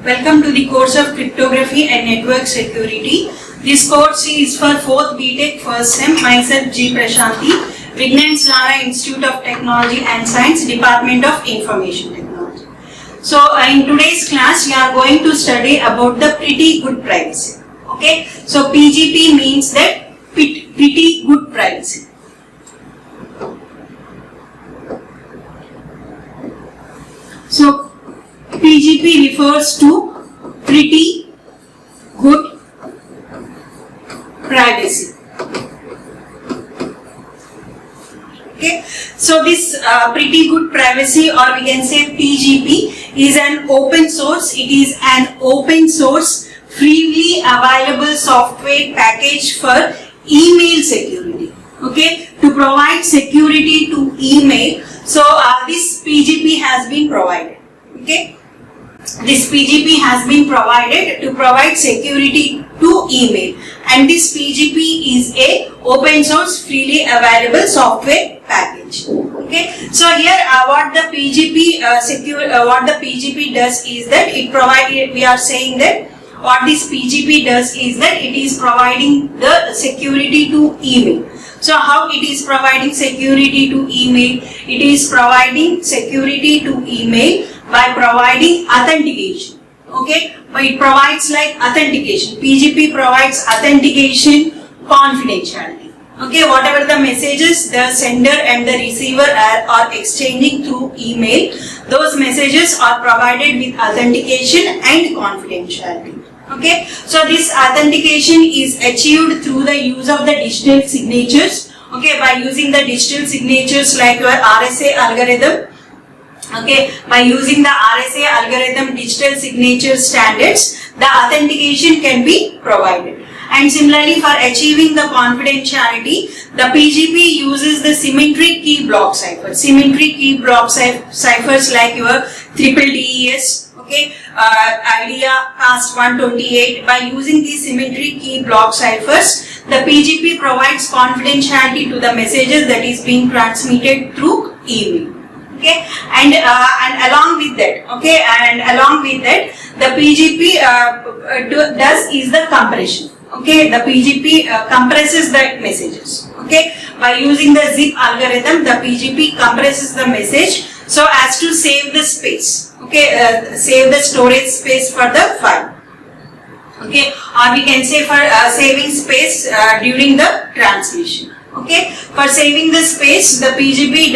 Welcome to the course of Cryptography and Network Security. This course is for 4th BTech first sem. Myself G. Prashanti, Vignan Slara Institute of Technology and Science, Department of Information Technology. So in today's class we are going to study about the pretty good privacy. Okay, so PGP means that pretty good privacy. So PGP refers to pretty good privacy. Okay, so this pretty good privacy, or we can say PGP, is an open source. It is an open source, freely available software package for email security. Okay, to provide security to email. So this PGP has been provided. Okay, this PGP has been provided to provide security to email, and this PGP is a open source, freely available software package. Okay, so here what the PGP does is that it provides. We are saying that what this PGP does is that it is providing the security to email. So how it is providing security to email? It is providing security to email by providing authentication. Okay, but it provides like authentication. PGP provides authentication, confidentiality. Okay, whatever the messages the sender and the receiver are exchanging through email, those messages are provided with authentication and confidentiality. Okay, so this authentication is achieved through the use of the digital signatures. Okay, by using the digital signatures like your RSA algorithm. Okay, by using the RSA algorithm digital signature standards, the authentication can be provided. And similarly, for achieving the confidentiality, the PGP uses the symmetric key block cipher. Symmetric key block ciphers like your DDES. Okay, IDEA cast 128. By using these symmetric key block ciphers, the PGP provides confidentiality to the messages that is being transmitted through email. Okay, and along with that, the PGP does is the compression. Okay, the PGP compresses the messages. Okay, by using the zip algorithm, the PGP compresses the message so as to save the space. Okay, save the storage space for the file. Okay, or we can say for saving space during the transmission. Okay, for saving the space, the PGP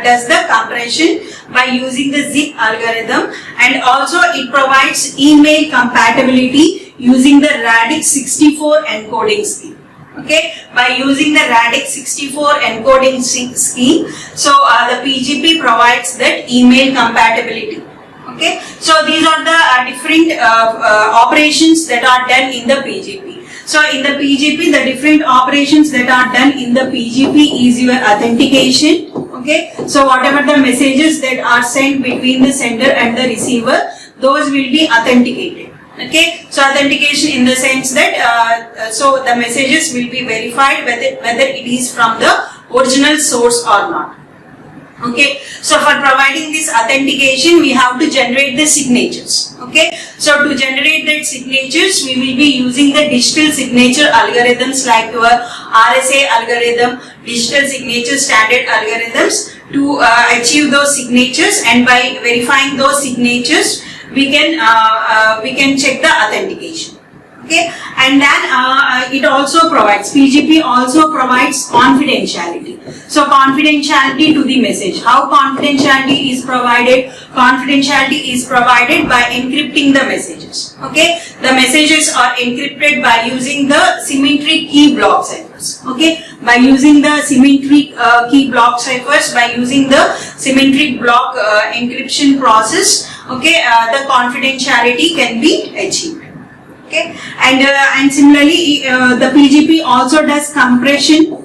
does the compression by using the zip algorithm, and also it provides email compatibility using the Radix 64 encoding scheme. Okay, by using the Radix 64 encoding scheme, so the PGP provides that email compatibility. Okay, so these are the different operations that are done in the PGP. So in the PGP, the different operations that are done in the PGP is your authentication. Okay, so whatever the messages that are sent between the sender and the receiver, those will be authenticated. Okay, so authentication in the sense that so the messages will be verified whether it is from the original source or not. Okay, so for providing this authentication, we have to generate the signatures. Okay, so to generate that signatures, we will be using the digital signature algorithms like your RSA algorithm, digital signature standard algorithms to achieve those signatures, and by verifying those signatures, we can check the authentication. Okay, and then it also provides, PGP also provides confidentiality. So confidentiality to the message. How confidentiality is provided? Confidentiality is provided by encrypting the messages. Okay, the messages are encrypted by using the symmetric key block ciphers. Okay, by using the symmetric key block ciphers, by using the symmetric block encryption process, okay, the confidentiality can be achieved. Okay, and similarly the PGP also does compression.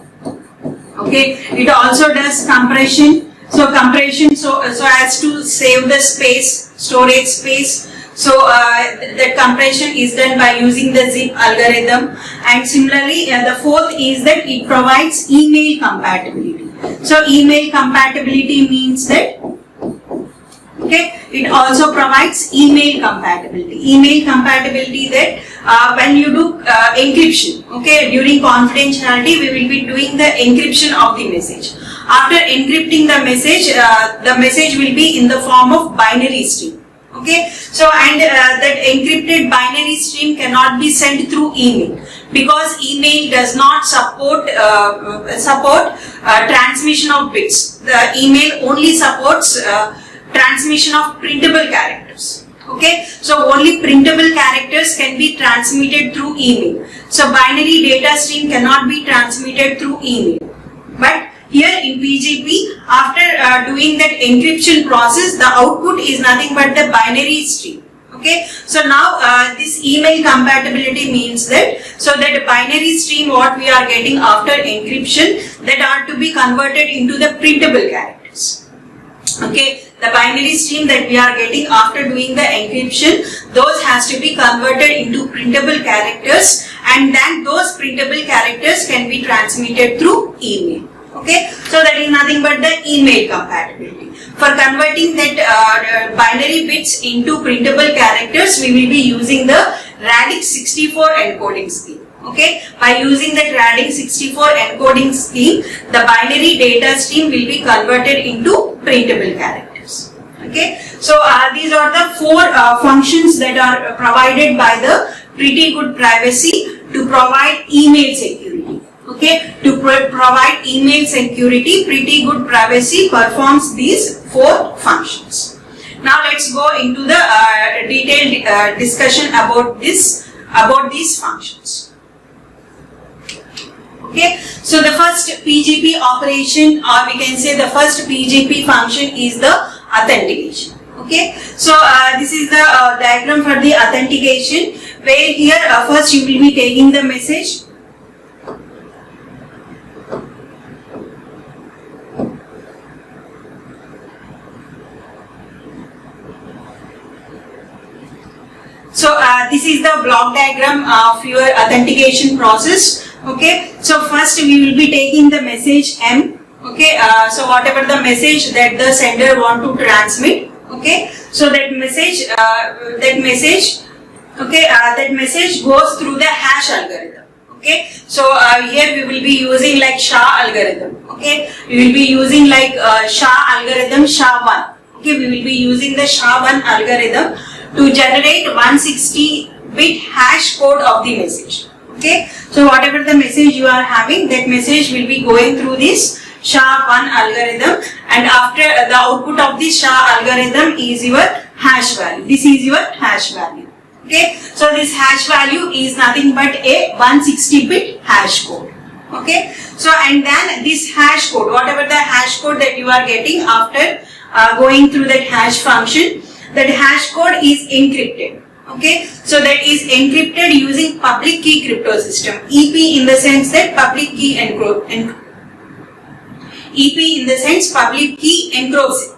Okay, it also does compression. So compression so as to save the space, storage space. So the compression is done by using the zip algorithm. And similarly, the fourth is that it provides email compatibility. So email compatibility means that Okay, it also provides email compatibility. Email compatibility that when you do encryption, okay, during confidentiality, we will be doing the encryption of the message. After encrypting the message will be in the form of binary stream. Okay, so and that encrypted binary stream cannot be sent through email because email does not support transmission of bits. The email only supports transmission of printable characters. Okay, so only printable characters can be transmitted through email. So binary data stream cannot be transmitted through email. But here in PGP, after doing that encryption process, the output is nothing but the binary stream. Okay, so now this email compatibility means that, so that binary stream what we are getting after encryption, that are to be converted into the printable characters. Okay, the binary stream that we are getting after doing the encryption, those has to be converted into printable characters, and then those printable characters can be transmitted through email. Okay, so that is nothing but the email compatibility. For converting that binary bits into printable characters, we will be using the Radix 64 encoding scheme. Okay, by using that Radix 64 encoding scheme, the binary data stream will be converted into printable characters. Okay, so these are the four functions that are provided by the Pretty Good Privacy to provide email security. Okay, to provide email security, Pretty Good Privacy performs these four functions. Now let's go into the detailed discussion about these functions. Okay, so the first PGP operation, or we can say the first PGP function, is the authentication. Okay, so this is the diagram for the authentication, where here first you will be taking the message. So this is the block diagram of your authentication process. Okay, so first we will be taking the message M. Okay, so whatever the message that the sender want to transmit. Okay, so that message goes through the hash algorithm. Okay, so here we will be using like SHA algorithm. Okay, we will be using like SHA algorithm SHA-1. Okay, we will be using the SHA-1 algorithm to generate 160-bit hash code of the message. Okay, so whatever the message you are having, that message will be going through this SHA-1 algorithm, and after the output of this SHA algorithm is your hash value. This is your hash value. Okay, so this hash value is nothing but a 160-bit hash code. Okay, so and then this hash code, whatever the hash code that you are getting after going through that hash function, that hash code is encrypted. Okay, so that is encrypted using public key crypto system. EP in the sense that public key encryption. EP in the sense public key encryption.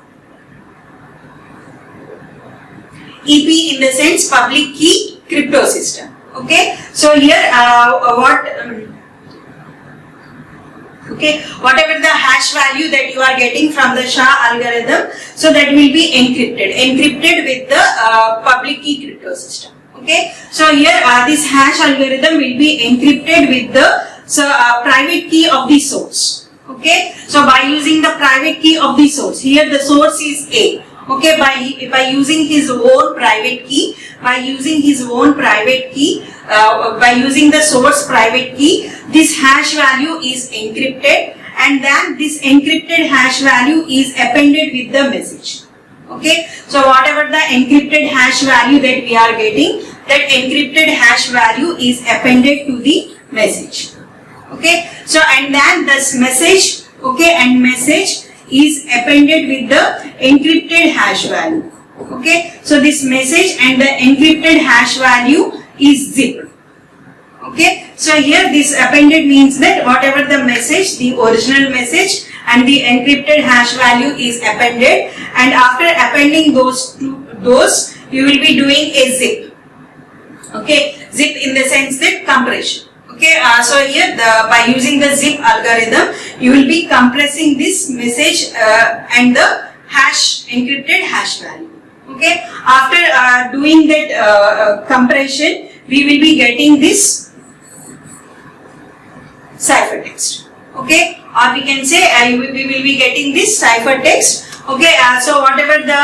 EP in the sense public key crypto system. Okay, so here whatever the hash value that you are getting from the SHA algorithm, so that will be encrypted with the public key crypto system. Okay, so here this hash algorithm will be encrypted with the private key of the source. Okay, so by using the private key of the source, here the source is A. Okay, by using his own private key, by using the source private key, this hash value is encrypted, and then this encrypted hash value is appended with the message. Okay, so whatever the encrypted hash value that we are getting, that encrypted hash value is appended to the message. Okay, so and then this message, okay, and message is appended with the encrypted hash value. Okay, so this message and the encrypted hash value is zip. Okay, so here this appended means that whatever the message, the original message and the encrypted hash value is appended, and after appending those you will be doing a zip. Okay, zip in the sense that compression. Okay, so here by using the zip algorithm, you will be compressing this message and the encrypted hash value. Okay, after doing that compression, we will be getting this ciphertext. Okay, or we can say we will be getting this ciphertext. Okay, so whatever the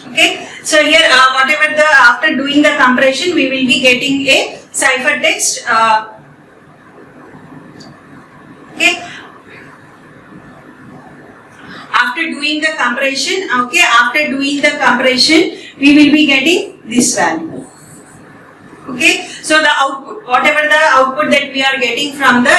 okay, so here whatever the after doing the compression, we will be getting a ciphertext. Okay. After doing the compression, okay, after doing the compression, we will be getting this value. Okay, so the output, whatever the output that we are getting from the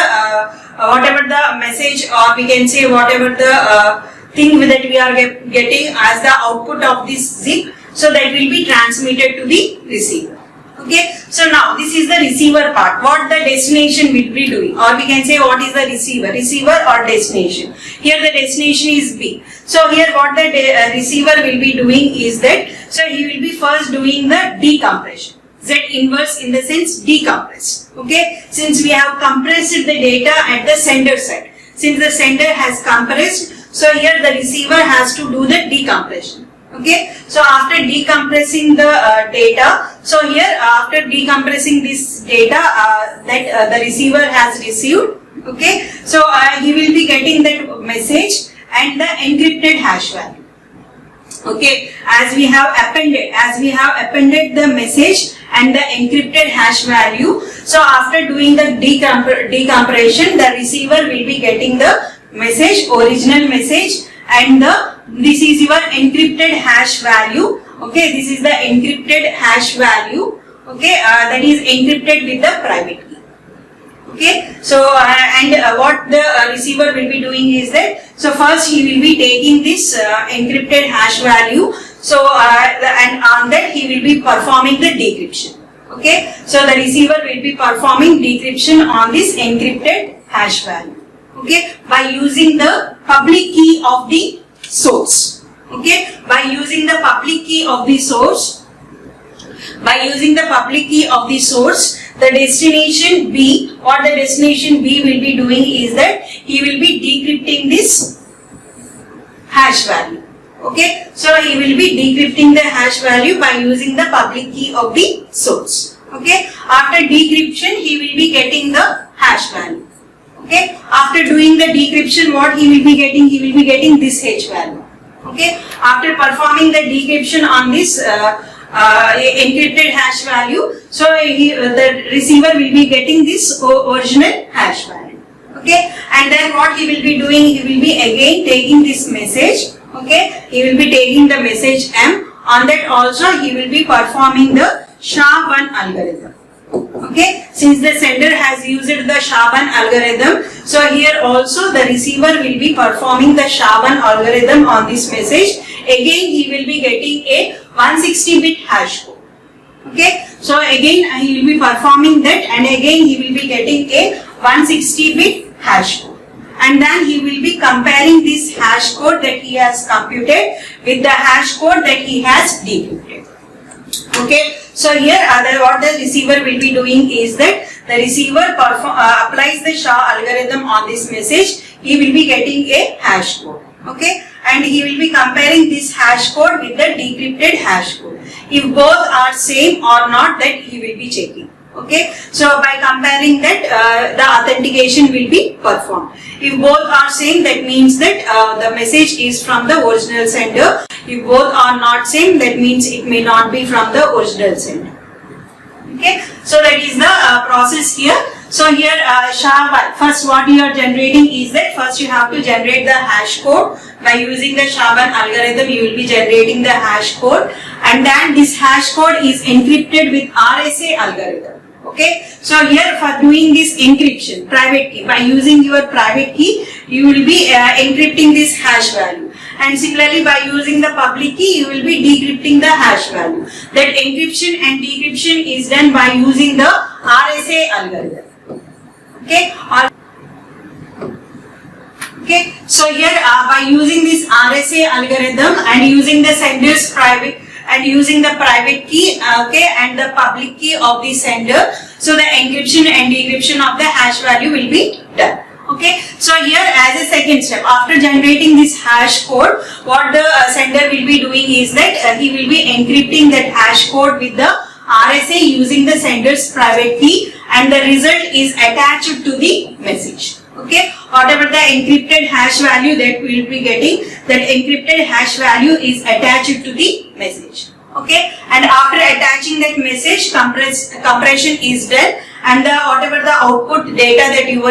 whatever the message, or we can say whatever the thing that we are getting as the output of this zip, so that will be transmitted to the receiver. Okay, so now this is the receiver part, what the destination will be doing, or we can say what is the receiver or destination. Here the destination is B. So here what the receiver will be doing is that, so he will be first doing the decompression. Z inverse in the sense decompress. Okay, since we have compressed the data at the sender side, since the sender has compressed, so here the receiver has to do the decompression. Okay, so after decompressing the data, so here after decompressing this data that the receiver has received, okay, so he will be getting that message and the encrypted hash value. Okay, as we have appended the message and the encrypted hash value, so after doing the decompression, the receiver will be getting the message, original message, and this is your encrypted hash value. Okay, this is the encrypted hash value. Okay, that is encrypted with the private key. Okay, so what the receiver will be doing is that, so first he will be taking this encrypted hash value, so and on that he will be performing the decryption. Okay, so the receiver will be performing decryption on this encrypted hash value. Okay, by using the public key of the source. Okay, by using the public key of the source, the destination B, what the destination B will be doing is that he will be decrypting this hash value. Okay, so he will be decrypting the hash value by using the public key of the source. Okay, after decryption he will be getting the hash value. Okay, after doing the decryption, what he will be getting? He will be getting this hash value. Okay, after performing the decryption on this encrypted hash value, so the receiver will be getting this original hash value. Okay, and then what he will be doing? He will be again taking this message. Okay, he will be taking the message M. On that also he will be performing the SHA-1 algorithm. Okay, since the sender has used the SHA-1 algorithm, so here also the receiver will be performing the SHA-1 algorithm on this message. Again he will be getting a 160-bit hash code. Okay, so again he will be performing that, and again he will be getting a 160-bit hash code. And then he will be comparing this hash code that he has computed with the hash code that he has decrypted. Okay, so here what the receiver will be doing is that the receiver applies the SHA algorithm on this message. He will be getting a hash code. Okay, and he will be comparing this hash code with the decrypted hash code. If both are same or not, that he will be checking. Okay, so by comparing that the authentication will be performed. If both are same, that means that the message is from the original sender. If both are not same, that means it may not be from the original sender. Okay, so that is the process here. So here SHA-1, first what you are generating is that first you have to generate the hash code. By using the SHA-1 algorithm, you will be generating the hash code, and then this hash code is encrypted with RSA algorithm. Okay, so here for doing this encryption, private key, by using your private key, you will be encrypting this hash value. And similarly, by using the public key, you will be decrypting the hash value. That encryption and decryption is done by using the RSA algorithm. Okay. Okay. So here, by using this RSA algorithm and using the sender's private and using the private key, okay, and the public key of the sender, so the encryption and decryption of the hash value will be done. Okay, so here as a second step, after generating this hash code, what the sender will be doing is that he will be encrypting that hash code with the RSA using the sender's private key, and the result is attached to the message. Okay, whatever the encrypted hash value that we will be getting, that encrypted hash value is attached to the message. Okay, and after attaching that message, compression is done, and whatever the output data that you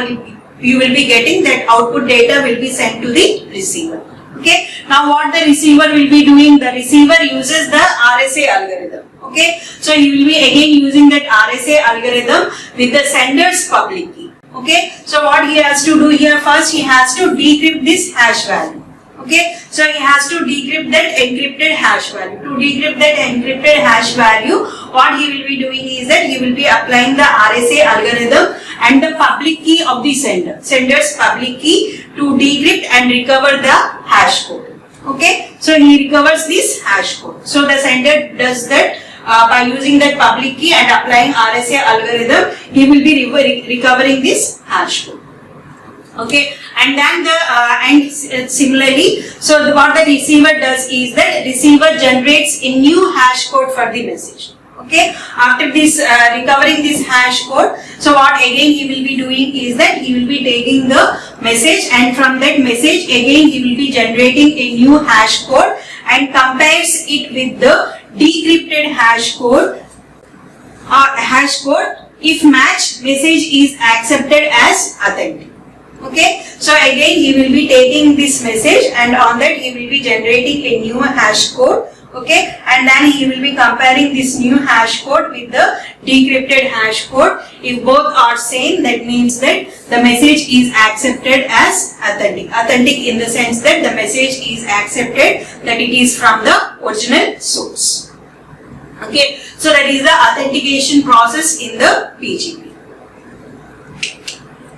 will be getting, that output data will be sent to the receiver. Okay, now what the receiver will be doing, the receiver uses the RSA algorithm. Okay, so he will be again using that RSA algorithm with the sender's public key. Okay, so what he has to do here, first he has to decrypt this hash value. Okay, so he has to decrypt that encrypted hash value. To decrypt that encrypted hash value, what he will be doing is that he will be applying the RSA algorithm and the public key of the sender's public key to decrypt and recover the hash code. Okay, so he recovers this hash code. So the sender does that by using that public key and applying RSA algorithm, he will be recovering this hash code. Okay, and then similarly, so what the receiver does is that receiver generates a new hash code for the message. Okay, after this recovering this hash code, so what again he will be doing is that he will be taking the message, and from that message again he will be generating a new hash code and compares it with the decrypted hash code. If matched, message is accepted as authentic. Okay, so again he will be taking this message, and on that he will be generating a new hash code. Okay, and then he will be comparing this new hash code with the decrypted hash code. If both are same, that means that the message is accepted as authentic. Authentic in the sense that the message is accepted, that it is from the original source. Okay, so that is the authentication process in the PGP.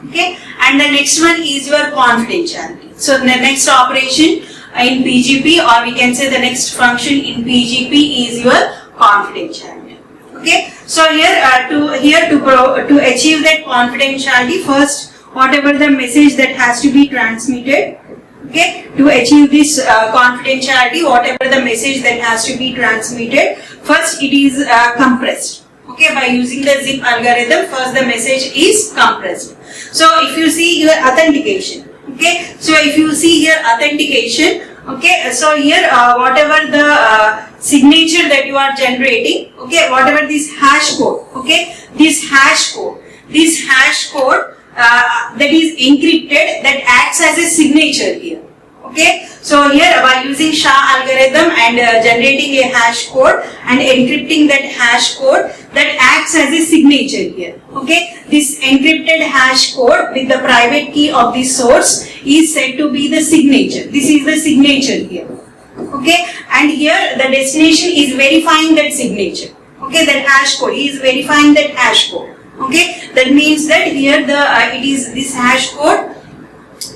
Okay, and the next one is your confidentiality. So the next operation in PGP, or we can say the next function in PGP, is your confidentiality. Okay, so here to achieve that confidentiality, first whatever the message that has to be transmitted. Okay, to achieve this confidentiality, whatever the message that has to be transmitted, first it is compressed. Okay, by using the zip algorithm, first the message is compressed. So if you see your authentication, okay, so if you see here authentication, okay, so here whatever the signature that you are generating, okay, whatever this hash code, okay, this hash code that is encrypted, that acts as a signature here. Okay, so here by using SHA algorithm and generating a hash code and encrypting that hash code, that acts as a signature here. Okay, this encrypted hash code with the private key of the source is said to be the signature. This is the signature here. Okay, and here the destination is verifying that signature. Okay, that hash code, he is verifying that hash code. Okay, that means that here it is this hash code,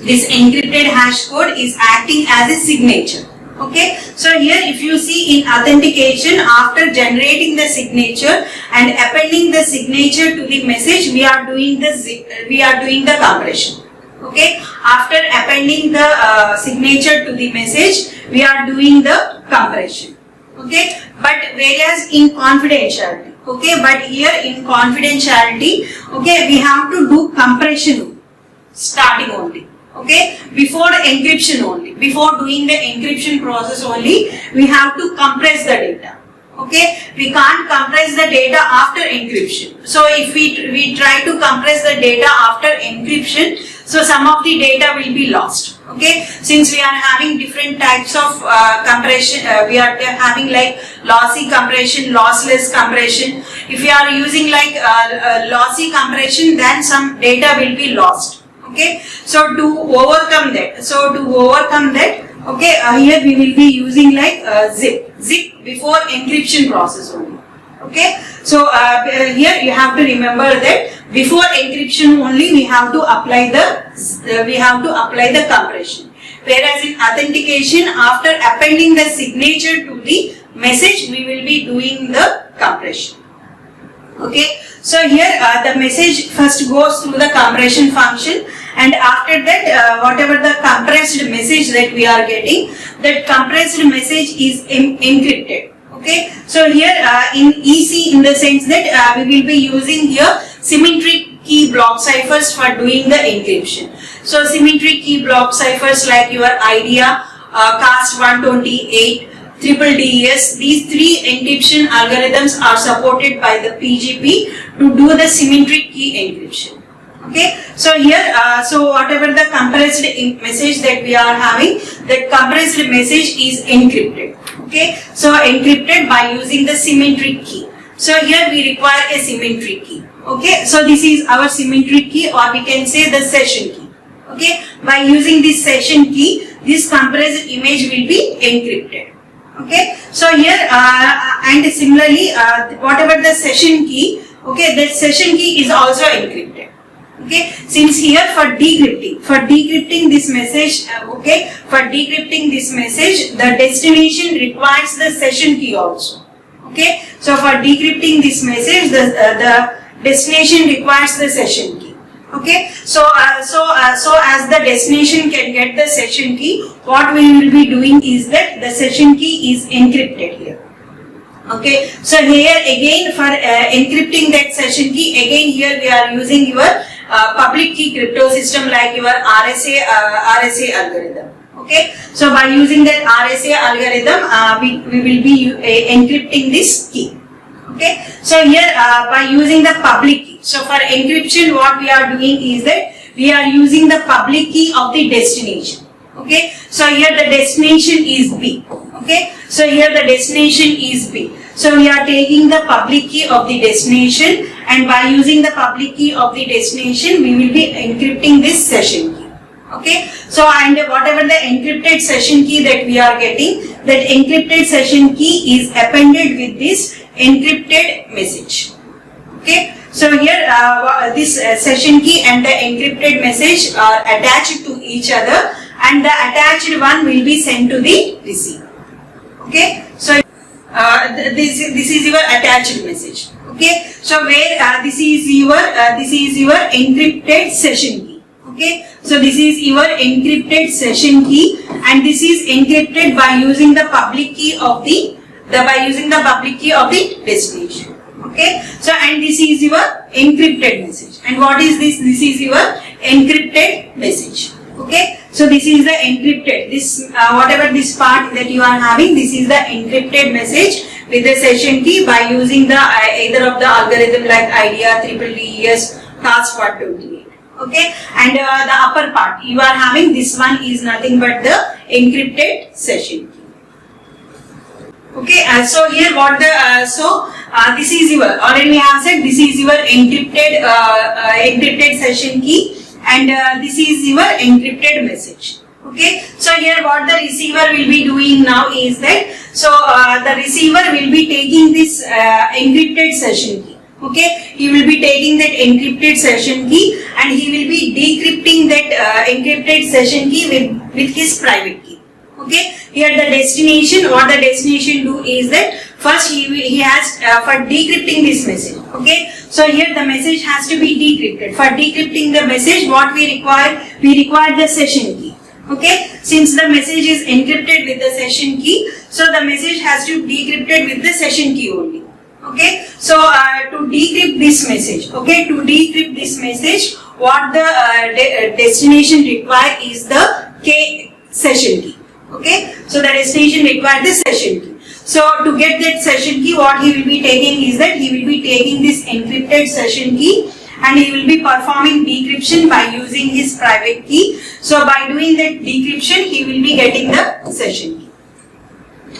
this encrypted hash code is acting as a signature. Okay, so here if you see in authentication, after generating the signature and appending the signature to the message, we are doing the compression. Okay, after appending the signature to the message, we are doing the compression. Okay, but whereas in confidentiality, okay, but here in confidentiality, okay, we have to do compression starting only. Okay, before encryption only, before doing the encryption process only, we have to compress the data. Okay, we can't compress the data after encryption. So if we try to compress the data after encryption, so some of the data will be lost. Okay, since we are having different types of compression, we are having like lossy compression, lossless compression. If we are using like lossy compression, then some data will be lost. Okay, so to overcome that, okay, here we will be using like zip before encryption process only. Okay, so here you have to remember that before encryption only we have to apply the compression. Whereas in authentication, after appending the signature to the message, we will be doing the compression. Okay, so here the message first goes through the compression function, and after that whatever the compressed message that we are getting, that compressed message is encrypted. Okay, so here in EC, in the sense that we will be using here symmetric key block ciphers for doing the encryption. So symmetric key block ciphers like your IDEA, CAST128, DDES, these three encryption algorithms are supported by the PGP to do the symmetric key encryption. Okay, so here, so whatever the compressed message that we are having, that compressed message is encrypted. Okay, so encrypted by using the symmetric key. So here we require a symmetric key. Okay, so this is our symmetric key, or we can say the session key. Okay, by using this session key, this compressed image will be encrypted. Okay, so here and similarly, whatever the session key, okay, that session key is also encrypted. Okay, since here for decrypting this message, okay, for decrypting this message, the destination requires the session key also. Okay, so for decrypting this message, the destination requires the session key. Okay, so as the destination can get the session key, what we will be doing is that the session key is encrypted here. Okay, so here again for encrypting that session key, again here we are using your public key crypto system like your RSA algorithm. Okay, so by using that RSA algorithm, we will be encrypting this key. Okay, so here by using the public key, so for encryption what we are doing is that we are using the public key of the destination. Okay, so here the destination is B. Okay, so here the destination is B. So we are taking the public key of the destination, and by using the public key of the destination, we will be encrypting this session key. Okay, so and whatever the encrypted session key that we are getting, that encrypted session key is appended with this encrypted message. Okay, so here this session key and the encrypted message are attached to each other, and the attached one will be sent to the receiver. Okay, so this is your attached message. Okay, so where this is your encrypted session key. Okay, so this is your encrypted session key, and this is encrypted by using the public key of the destination. Okay, so and this is your encrypted message. And what is this? This is your encrypted message. Okay, so this is the encrypted, this whatever this part that you are having, this is the encrypted message with the session key by using the either of the algorithm like IDEA, DDES, CAST128. Okay, and the upper part you are having, this one is nothing but the encrypted session key. Okay, so here what the this is your, already we have said, this is your encrypted session key, and this is your encrypted message. Okay, so here what the receiver will be doing now is that, so the receiver will be taking this encrypted session key. Okay, he will be taking that encrypted session key, and he will be decrypting that encrypted session key with his private key. Okay, here the destination, what the destination do is that first he has for decrypting this message. Okay, so here the message has to be decrypted. For decrypting the message, what we require the session key. Okay, since the message is encrypted with the session key, so the message has to be decrypted with the session key only. Okay, so to decrypt this message, what the destination require is the K session key. Okay, so the destination requires the session key. So to get that session key, what he will be taking is that he will be taking this encrypted session key, and he will be performing decryption by using his private key. So by doing that decryption, he will be getting the session key.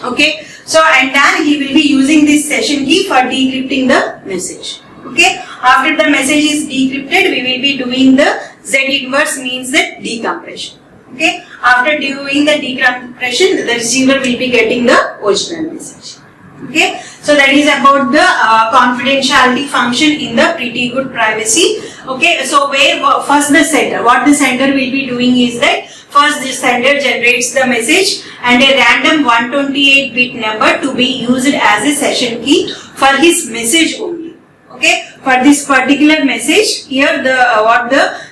Okay, so and then he will be using this session key for decrypting the message. Okay, after the message is decrypted, we will be doing the Z inverse, means that decompression. Okay, after doing the decompression, the receiver will be getting the original message. Okay, so that is about the confidentiality function in the pretty good privacy. Okay, so where first the sender, what the sender will be doing is that first the sender generates the message and a random 128-bit number to be used as a session key for his message only. Okay, for this particular message, here the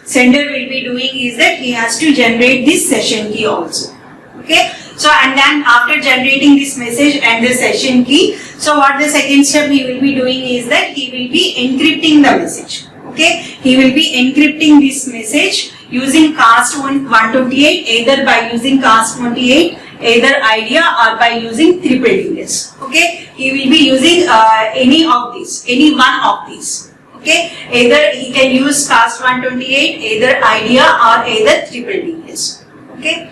sender will be doing is that he has to generate this session key also. Okay, so and then after generating this message and the session key, so what the second step he will be doing is that he will be encrypting the message. Okay, he will be encrypting this message using cast128, either by using cast28, either IDEA or by using TripleDNS. Okay, he will be using any one of these. Okay, either he can use cast128, either IDEA or either TripleDNS. Okay,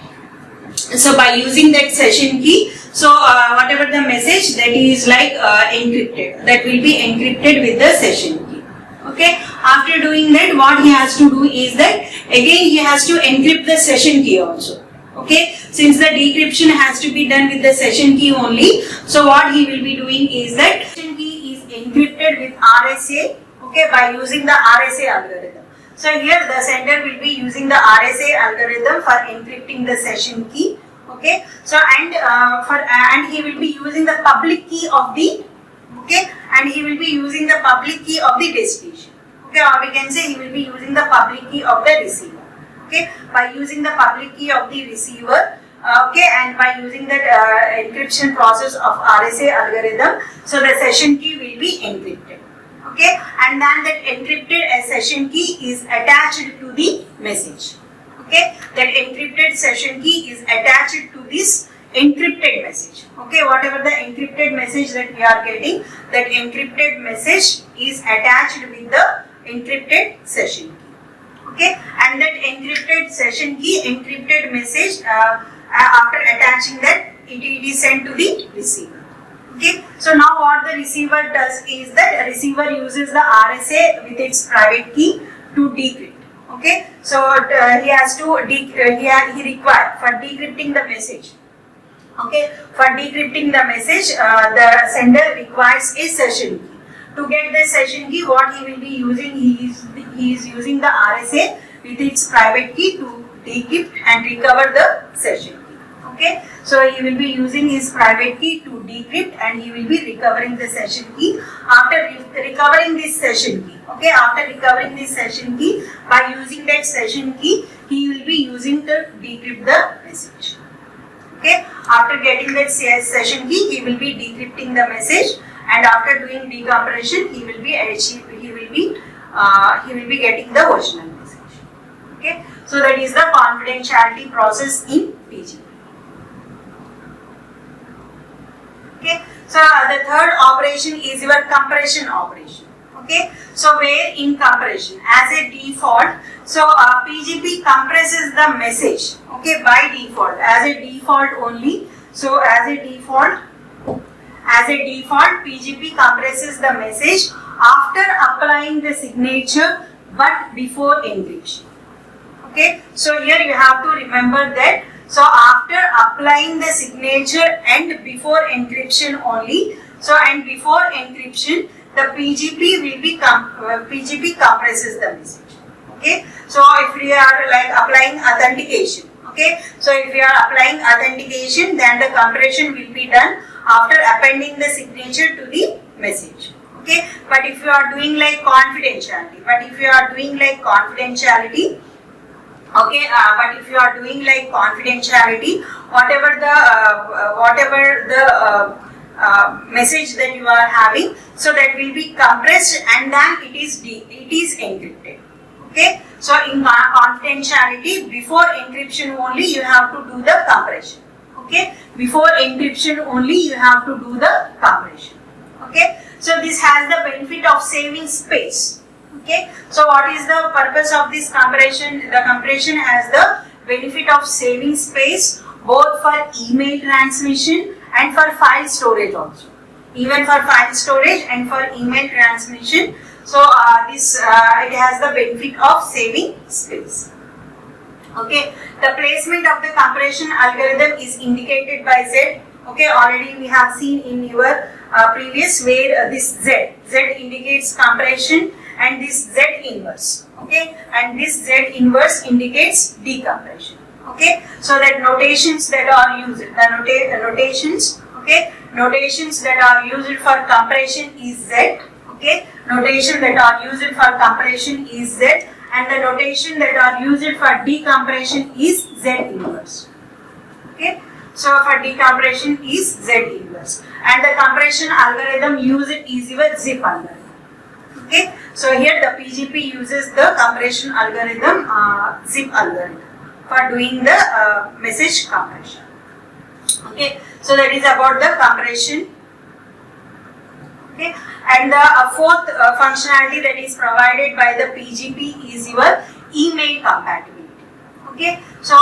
so by using that session key, so whatever the message that is like encrypted, that will be encrypted with the session key. Okay, after doing that, what he has to do is that again he has to encrypt the session key also. Okay, since the decryption has to be done with the session key only, so what he will be doing is that session key is encrypted with RSA. Okay, by using the RSA algorithm. So here the sender will be using the RSA algorithm for encrypting the session key. Okay, so and he will be using the public key of the and he will be using the public key of the destination. Okay, or we can say he will be using the public key of the receiver. Okay, by using the public key of the receiver. Okay, and by using that encryption process of RSA algorithm, so the session key will be encrypted. Okay, and then that encrypted session key is attached to the message. Okay, that encrypted session key is attached to this encrypted message. Okay, whatever the encrypted message that we are getting, that encrypted message is attached with the encrypted session key. Okay, and that encrypted session key, encrypted message, after attaching that, it is sent to the receiver. Okay, so now what the receiver does is that the receiver uses the RSA with its private key to decrypt. Okay, so he has to he require for decrypting the message. Okay, for decrypting the message, the sender requires a session key. To get the session key, what he will be using, he is using the RSA with its private key to decrypt and recover the session key. Okay, so he will be using his private key to decrypt and he will be recovering the session key. After recovering this session key, okay, after recovering this session key, by using that session key, he will be using to decrypt the message. Okay, after getting that session key, he will be decrypting the message, and after doing decompression, he will be getting the original message. Okay, so that is the confidentiality process in PGP. Okay, so the third operation is your compression operation. Okay, so where in compression, as a default, so PGP compresses the message. Okay, by default, as a default only. So as a default, PGP compresses the message after applying the signature but before encryption. Okay, so here you have to remember that. So after applying the signature and before encryption only, so and before encryption, the PGP compresses the message. Okay, so if we are like applying authentication, okay, so if we are applying authentication, then the compression will be done after appending the signature to the message. Okay, but if you are doing like confidentiality, whatever the message that you are having, so that will be compressed and then it is encrypted. Okay, so in confidentiality, before encryption only you have to do the compression. Okay, before encryption only you have to do the compression. Okay, so this has the benefit of saving space. Okay, so what is the purpose of this compression? The compression has the benefit of saving space both for email transmission and for file storage also. Even for file storage and for email transmission, so it has the benefit of saving space. Okay, the placement of the compression algorithm is indicated by Z. Okay, already we have seen in your previous where this Z indicates compression and this Z inverse. Okay, and this Z inverse indicates decompression. Okay, so that notations that are used, notations that are used for compression is Z. Okay, notation that are used for compression is Z, and the notation that are used for decompression is Z inverse. Okay, so for decompression is Z inverse, and the compression algorithm used is your zip algorithm. Okay, so here the PGP uses the compression algorithm, zip algorithm, for doing the message compression. Okay, so that is about the compression. Okay, and the fourth functionality that is provided by the PGP is your email compatibility. Okay, so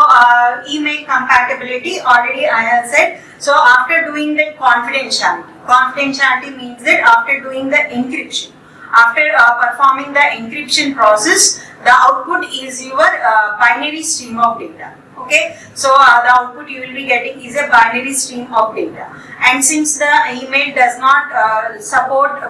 email compatibility already I have said. So after doing the confidentiality means that after doing the encryption, after performing the encryption process, the output is your binary stream of data. Okay, so the output you will be getting is a binary stream of data, and since the email does not support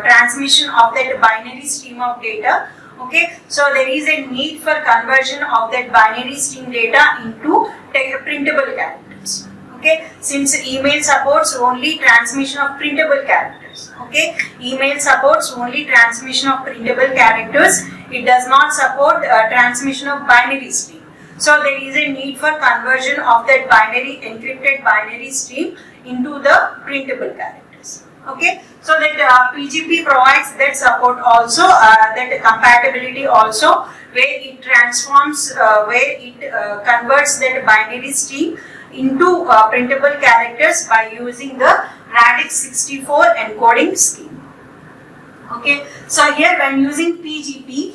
transmission of that binary stream of data, okay, so there is a need for conversion of that binary stream data into printable characters. Okay, since email supports only transmission of printable characters. Okay, email supports only transmission of printable characters. It does not support transmission of binary stream. So there is a need for conversion of that binary encrypted binary stream into the printable characters. Okay, so that PGP provides that support also, that compatibility also, where it transforms, where it converts that binary stream into printable characters by using the Radix 64 encoding scheme. Okay, so here when using PGP,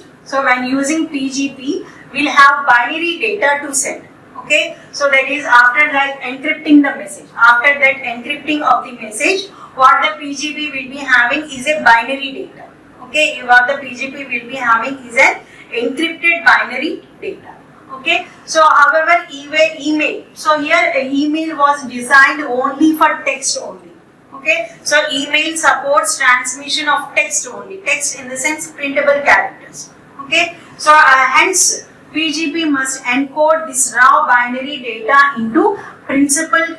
we'll have binary data to send. Okay, so that is after like encrypting the message. After that encrypting of the message, what the PGP will be having is a binary data. Okay, what the PGP will be having is an encrypted binary data. Okay, so however email, so here email was designed only for text only. Okay, so email supports transmission of text only, text in the sense printable characters. Okay, so hence PGP must encode this raw binary data into printable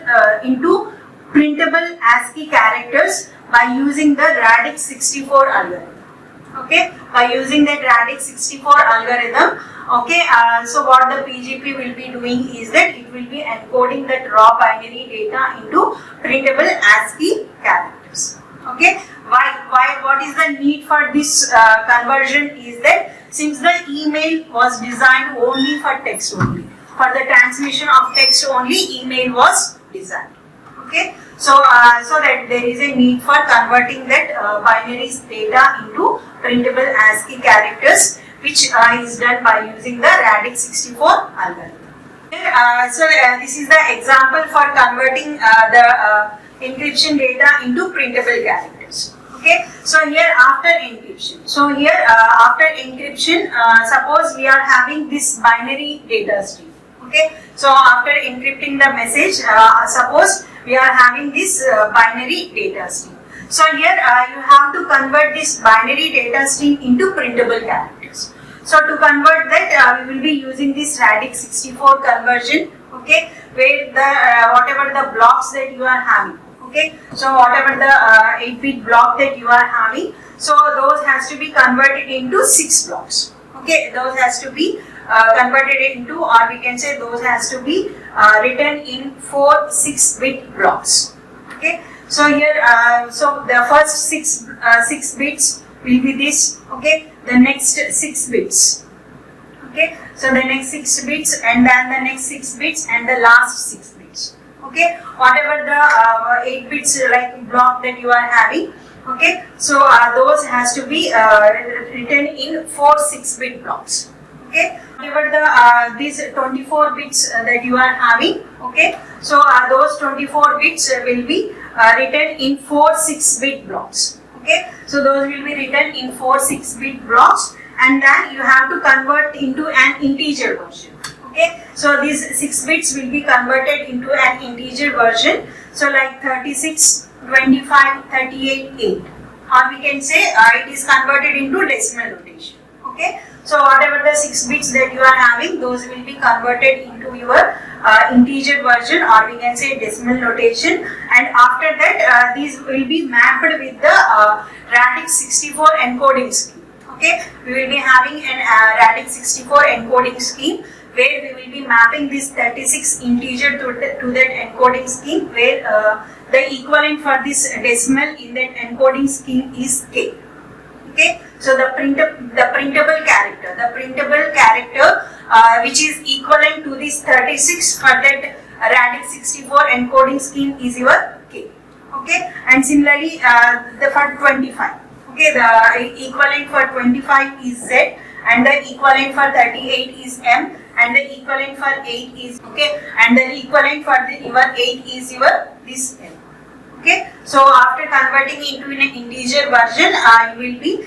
ASCII characters by using the Radix 64 algorithm. Okay, by using that Radix 64 algorithm. Okay, so what the PGP will be doing is that it will be encoding that raw binary data into printable ASCII characters. Okay, what is the need for this conversion is that since the email was designed only for text only, for the transmission of text only, email was designed. Okay, so so that there is a need for converting that binary data into printable ASCII characters, which is done by using the Radix 64 algorithm. So this is the example for converting the encryption data into printable characters. Okay, so here after encryption, suppose we are having this binary data stream. Okay, so after encrypting the message, suppose we are having this binary data stream. So here you have to convert this binary data stream into printable characters. So to convert that, we will be using this Radix 64 conversion. Okay, where the whatever the blocks that you are having. Okay, so whatever the 8-bit block that you are having, so those has to be converted into 6 blocks. Okay, those has to be converted into, or we can say those has to be written in 4 6-bit blocks. Okay, so here so the first 6 bits will be this. Okay, the next 6 bits. Okay, so the next 6 bits, and then the next 6 bits, and the last 6 bits. Okay, whatever the 8 bits like block that you are having. Okay, so those has to be written in 4 6-bit blocks. Okay, whatever the these 24 bits that you are having. Okay, so those 24 bits will be written in 4 6-bit blocks. Okay, so those will be written in 4 6-bit blocks, and then you have to convert into an integer version. Okay, so these 6 bits will be converted into an integer version. So like 36, 25, 38, 8, or we can say it is converted into decimal notation. Okay, so whatever the 6 bits that you are having, those will be converted into your integer version, or we can say decimal notation, and after that these will be mapped with the Radix 64 encoding scheme. Okay, we will be having an radix 64 encoding scheme where we will be mapping this 36 integer to that encoding scheme, where the equivalent for this decimal in that encoding scheme is k. Okay, so the printable character which is equivalent to this 36 for that radix 64 encoding scheme is your k. Okay, and similarly for 25. Okay, the equivalent for 25 is z, and the equivalent for 38 is m, and the equivalent for 8 is okay, and the equivalent for your 8 is your this m. Okay, so after converting into an integer version, you will be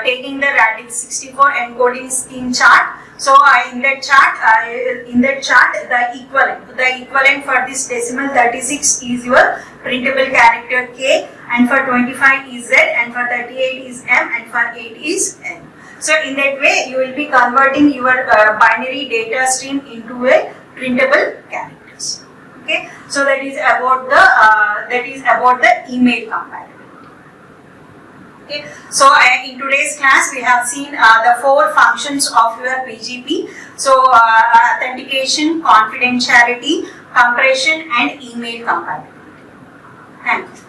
taking the radix 64 encoding scheme chart. So in that chart, the equivalent for this decimal 36 is your printable character k, and for 25 is z, and for 38 is m, and for 8 is n. So in that way, you will be converting your binary data stream into a printable characters. Okay, so that is about the email compatibility. Okay, so in today's class we have seen the 4 functions of your PGP. So authentication, confidentiality, compression, and email compatibility. Thank you.